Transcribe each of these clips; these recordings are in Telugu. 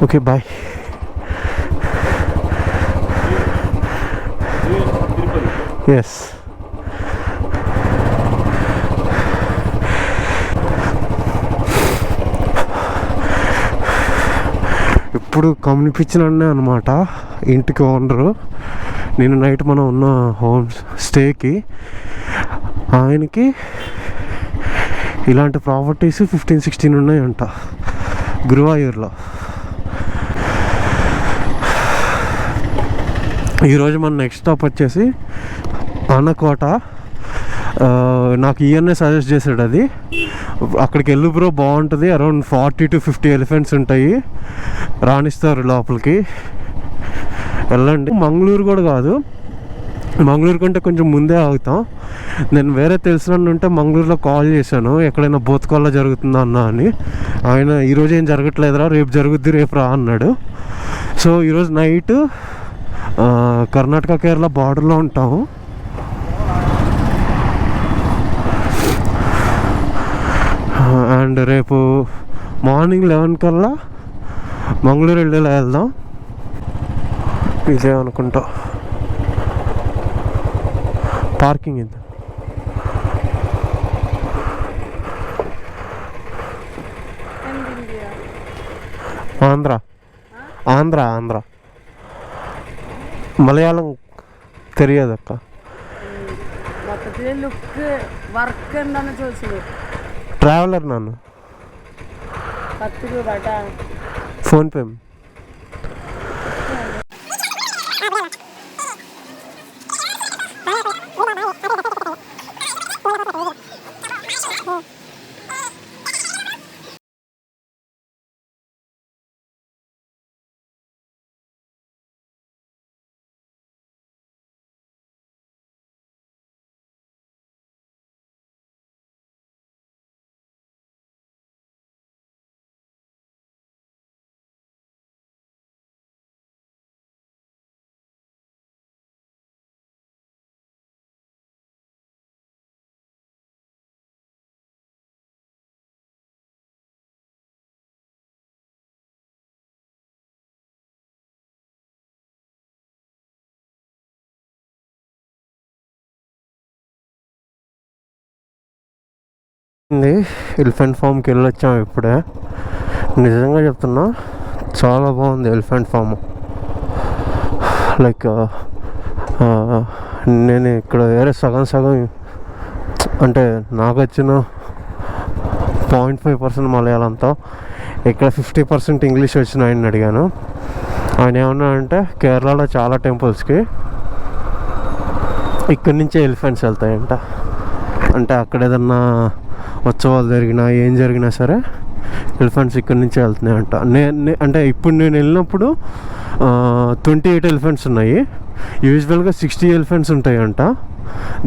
Okay bye. ఎస్, ఇప్పుడు కమ్యూనిపించినన్నే అనమాట ఇంటికి ఓనరు. నేను నైట్ మనం ఉన్న హోమ్ స్టేకి ఆయనకి ఇలాంటి ప్రాపర్టీస్ 15-16 ఉన్నాయంట గురువాయూర్లో. ఈరోజు మన నెక్స్ట్ స్టాప్ వచ్చేసి ఆనకోట. నాకు ఈయన్నే సజెస్ట్ చేశాడు అది. అక్కడికి వెళ్ళు బ్రో, బాగుంటుంది. అరౌండ్ 40-50 ఎలిఫెంట్స్ ఉంటాయి, రాణిస్తారు లోపలికి, వెళ్ళండి. మంగళూరు కూడా కాదు, మంగళూరు కంటే కొంచెం ముందే ఆగుతాం. నేను వేరే తెలిసిన ఉంటే మంగళూరులో కాల్ చేశాను, ఎక్కడైనా బోత్కొల్ల జరుగుతుందా అన్న అని. ఆయన ఈరోజు ఏం జరగట్లేదురా, రేపు జరుగుద్ది, రేపు రా అన్నాడు. సో ఈరోజు నైట్ కర్ణాటక కేరళ బార్డర్లో ఉంటాము. అండ్ రేపు మార్నింగ్ 11 కల్లా మంగళూరు వెళ్ళేలా వెళ్దాం. ఇదే అనుకుంటా పార్కింగ్ ఇది. ఆంధ్ర ఆంధ్ర ఆంధ్ర మలయాళం తెలియదక్క. ట్రావెలర్ ನಾನು ఫోన్పే. ఎలిఫెంట్ ఫామ్కి వెళ్ళొచ్చాము ఇప్పుడే. నిజంగా చెప్తున్నా, చాలా బాగుంది ఎలిఫెంట్ ఫామ్. లైక్ నేను ఇక్కడ వేరే సగం అంటే నాకు వచ్చిన 0.5% మలయాళంతో, ఇక్కడ 50% ఇంగ్లీష్ వచ్చిన ఆయన అడిగాను. ఆయన ఏమన్నా అంటే కేరళలో చాలా టెంపుల్స్కి ఇక్కడి నుంచే ఎలిఫెంట్స్ వెళ్తాయంట. అంటే అక్కడ ఏదన్నా ఉత్సవాలు జరిగినా ఏం జరిగినా సరే ఎలిఫెంట్స్ ఇక్కడి నుంచే వెళ్తున్నాయంట. అంటే ఇప్పుడు నేను వెళ్ళినప్పుడు 28 ఎలిఫెంట్స్ ఉన్నాయి. యూజువల్గా 60 ఎలిఫెంట్స్ ఉంటాయంట.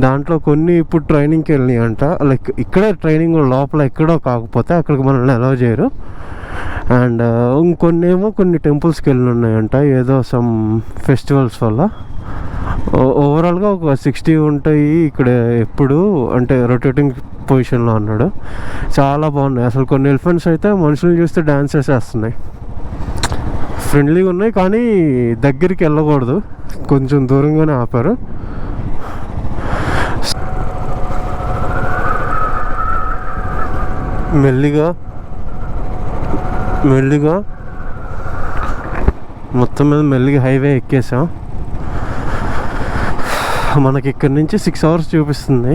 దాంట్లో కొన్ని ఇప్పుడు ట్రైనింగ్కి వెళ్ళినాయి అంట. లైక్ ఇక్కడే ట్రైనింగ్ లోపల ఎక్కడో, కాకపోతే అక్కడికి మనల్ని అలౌ చేయరు. అండ్ కొన్ని టెంపుల్స్కి వెళ్ళి ఉన్నాయంట, ఏదో సమ్ ఫెస్టివల్స్ వల్ల. ఓవరాల్గా ఒక 60 ఉంటాయి ఇక్కడ ఎప్పుడు, అంటే రొటేటింగ్ పొజిషన్లో అన్నాడు. చాలా బాగున్నాయి అసలు. కొన్ని ఎలిఫెంట్స్ అయితే మనుషులు చూస్తే డ్యాన్స్ చేసేస్తున్నాయి. ఫ్రెండ్లీగా ఉన్నాయి, కానీ దగ్గరికి వెళ్ళకూడదు, కొంచెం దూరంగానే ఆపారు. మెల్లిగా మొత్తం మీద మెల్లిగా హైవే ఎక్కేసాం. మనకి ఇక్కడ నుంచి 6 hours చూపిస్తుంది.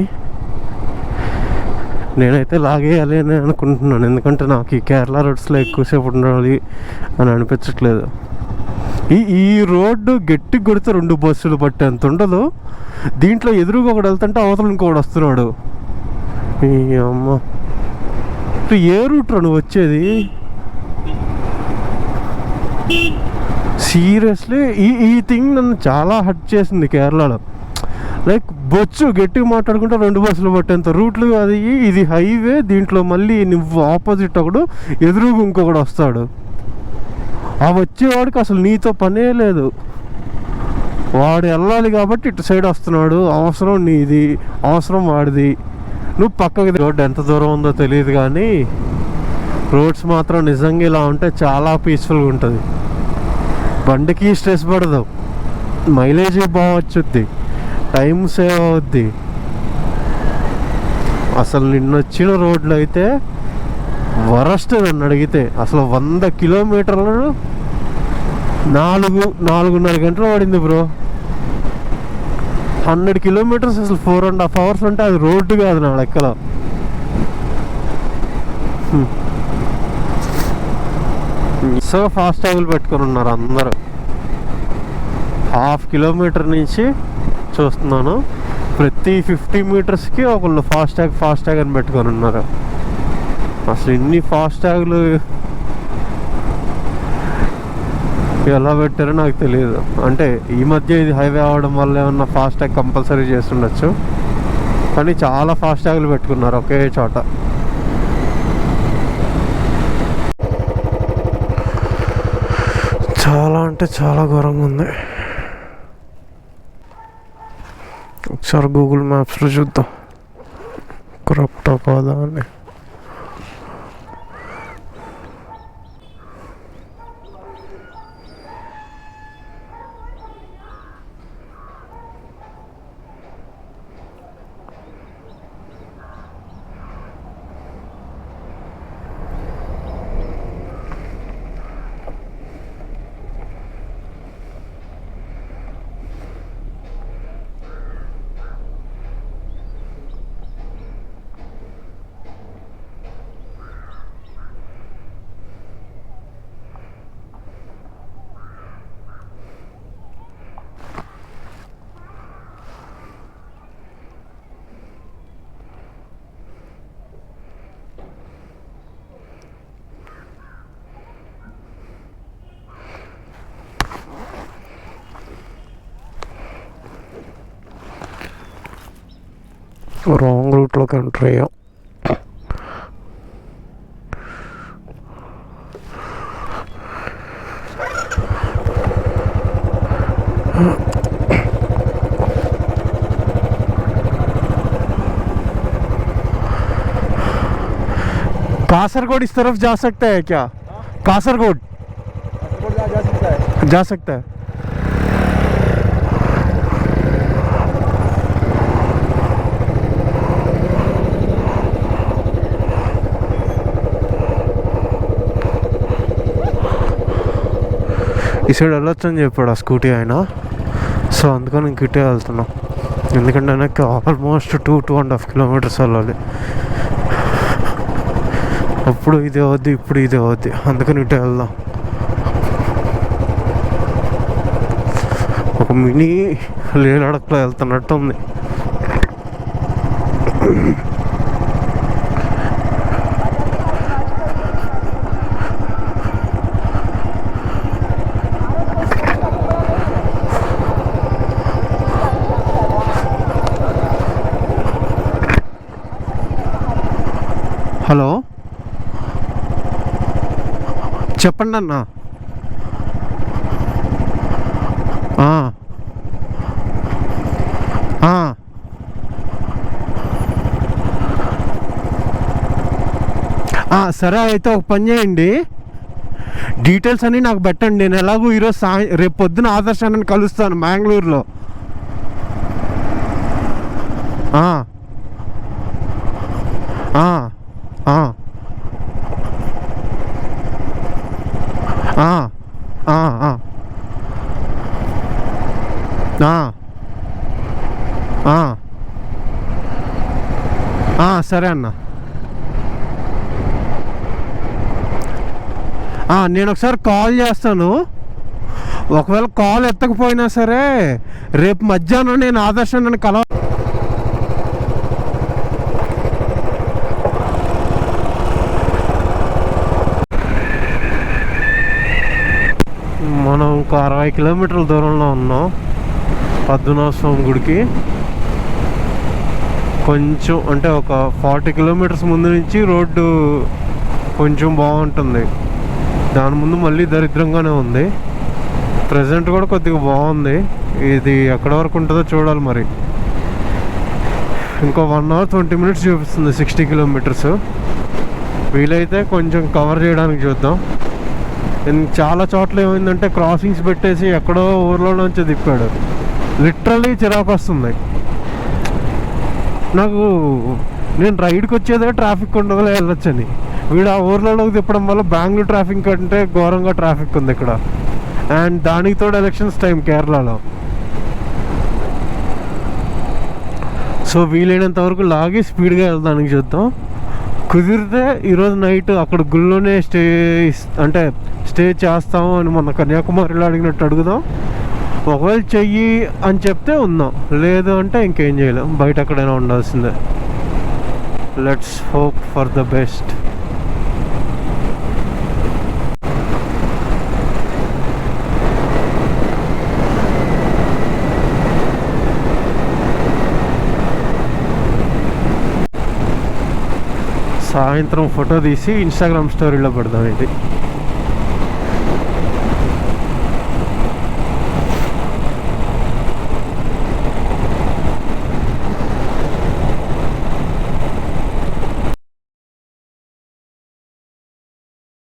నేనైతే లాగేయాలి అని అనుకుంటున్నాను, ఎందుకంటే నాకు ఈ కేరళ రోడ్స్లో ఎక్కువసేపు ఉండాలి అని అనిపించట్లేదు. ఈ రోడ్డు గట్టి కొడితే 2 బస్సులు పట్టేంత ఉండదు. దీంట్లో ఎదురుగా ఒకడు వెళ్తుంటే అవతల ఇంకొకడు వస్తున్నాడు. ఈ అమ్మ, ఏ రూట్ రా నువ్వు వచ్చేది? సీరియస్లీ ఈ థింగ్ నన్ను చాలా హర్ట్ చేసింది కేరళలో. లైక్ బొచ్చు గట్టిగా మాట్లాడుకుంటే 2 బస్సులు పట్టేంత రూట్లు అది. ఇది హైవే, దీంట్లో మళ్ళీ నువ్వు ఆపోజిట్ ఒకడు, ఎదురుగా ఇంకొకడు వస్తాడు. ఆ వచ్చేవాడికి అసలు నీతో పనే లేదు, వాడు వెళ్ళాలి కాబట్టి ఇటు సైడ్ వస్తున్నాడు. అవసరం నీది, అవసరం వాడిది. నువ్వు పక్కకి. రోడ్డు ఎంత దూరం ఉందో తెలియదు, కానీ రోడ్స్ మాత్రం నిజంగా ఇలా ఉంటే చాలా పీస్ఫుల్గా ఉంటుంది. బండికి స్ట్రెస్ పడదు, మైలేజ్ బాగా వచ్చుద్ది, టైం సేవ్ అవుద్ది. అసలు నిన్నొచ్చిన రోడ్లు అయితే వరస్ట్ నన్ను అడిగితే. అసలు 100 కిలోమీటర్లు 4.5 గంటలు పడింది బ్రో. 100 కిలోమీటర్స్ అసలు 4.5 hours అంటే అది రోడ్డు కాదు నా లెక్కలో. సో ఫాస్ట్ ట్యాగులు పెట్టుకొని ఉన్నారు అందరూ. 1/2 కిలోమీటర్ నుంచి చూస్తున్నాను, ప్రతి 50 మీటర్స్కి ఒకళ్ళు ఫాస్ట్ ట్యాగ్ అని పెట్టుకొని ఉన్నారు. అసలు ఇన్ని ఫాస్ట్ ట్యాగులు ఎలా పెట్టారో నాకు తెలియదు. అంటే ఈ మధ్య ఇది హైవే అవడం వల్ల ఏమన్నా ఫాస్ట్ ట్యాగ్ కంపల్సరీ చేస్తుండొచ్చు, కానీ చాలా ఫాస్ట్ ట్యాగులు పెట్టుకున్నారు ఒకే చోట. చాలా అంటే చాలా ఘోరంగా ఉంది. ఒకసారి గూగుల్ మ్యాప్స్లో చూద్దాం కరెక్టా కాదా అని. రాంగ్ రూట్లోకి ఎంటర్ అయ్యాం. कासरगोड इस तरफ जा सकता है क्या? कासरगोड जा सकता है। ఈ సైడ్ వెళ్ళొచ్చని చెప్పాడు ఆ స్కూటీ ఆయన. సో అందుకని ఇంక ఇటే వెళ్తున్నాం, ఎందుకంటే వెనక్కి ఆల్మోస్ట్ 2.5 kilometers వెళ్ళాలి. అప్పుడు ఇదే అవుద్ది, ఇప్పుడు ఇదే అవుద్ది, అందుకని ఇటే వెళ్దాం. ఒక మినీ లేలడకలో వెళ్తున్నట్టు ఉంది. హలో చెప్పండి అన్న. సరే అయితే ఒక పని చేయండి, డీటెయిల్స్ అన్నీ నాకు పెట్టండి. నేను ఎలాగో ఈరోజు రేపు పొద్దున ఆదర్శాన్ని కలుస్తాను మ్యాంగ్లూరులో. సరే అన్న. నేను ఒకసారి కాల్ చేస్తాను. ఒకవేళ కాల్ ఎత్తకపోయినా సరే రేపు మధ్యాహ్నం నేను ఆదర్శాన్ని మనం ఒక 60 కిలోమీటర్ల దూరంలో ఉన్నాం పద్మనాభ స్వామి గుడికి. కొంచెం అంటే ఒక 40 kilometers ముందు నుంచి రోడ్డు కొంచెం బాగుంటుంది, దాని ముందు మళ్ళీ దరిద్రంగానే ఉంది. ప్రజెంట్ కూడా కొద్దిగా బాగుంది. ఇది ఎక్కడ వరకు ఉంటుందో చూడాలి మరి. ఇంకో 1 hour 20 minutes చూపిస్తుంది 60 kilometers. వీలైతే కొంచెం కవర్ చేయడానికి చూద్దాం. చాలా చోట్ల ఏమైందంటే క్రాసింగ్స్ పెట్టేసి ఎక్కడో ఊర్లో నుంచి తిప్పాడు. లిటరల్లీ చిరాకు వస్తుంది నాకు. నేను రైడ్కి వచ్చేదే ట్రాఫిక్ ఉండదులే వెళ్ళొచ్చని, వీడు ఆ ఊర్లలోకి తిప్పడం వల్ల బెంగళూరు ట్రాఫిక్ కంటే ఘోరంగా ట్రాఫిక్ ఉంది ఇక్కడ. అండ్ దానికి తోడు ఎలక్షన్స్ టైం కేరళలో. సో వీలైనంత వరకు లాగి స్పీడ్గా వెళ్దానికి చూద్దాం. కుదిరితే ఈరోజు నైట్ అక్కడ గుళ్ళోనే స్టే చేస్తాము అని మొన్న కన్యాకుమారిలో అడిగినట్టు అడుగుదాం. ఒకవేళ చెయ్యి అని చెప్తే ఉందాం, లేదు అంటే ఇంకేం చేయలేం, బయట ఎక్కడైనా ఉండాల్సిందే. Let's hope for the best. సాయంత్రం ఫోటో తీసి ఇన్స్టాగ్రామ్ స్టోరీలో పెడదాం ఇది.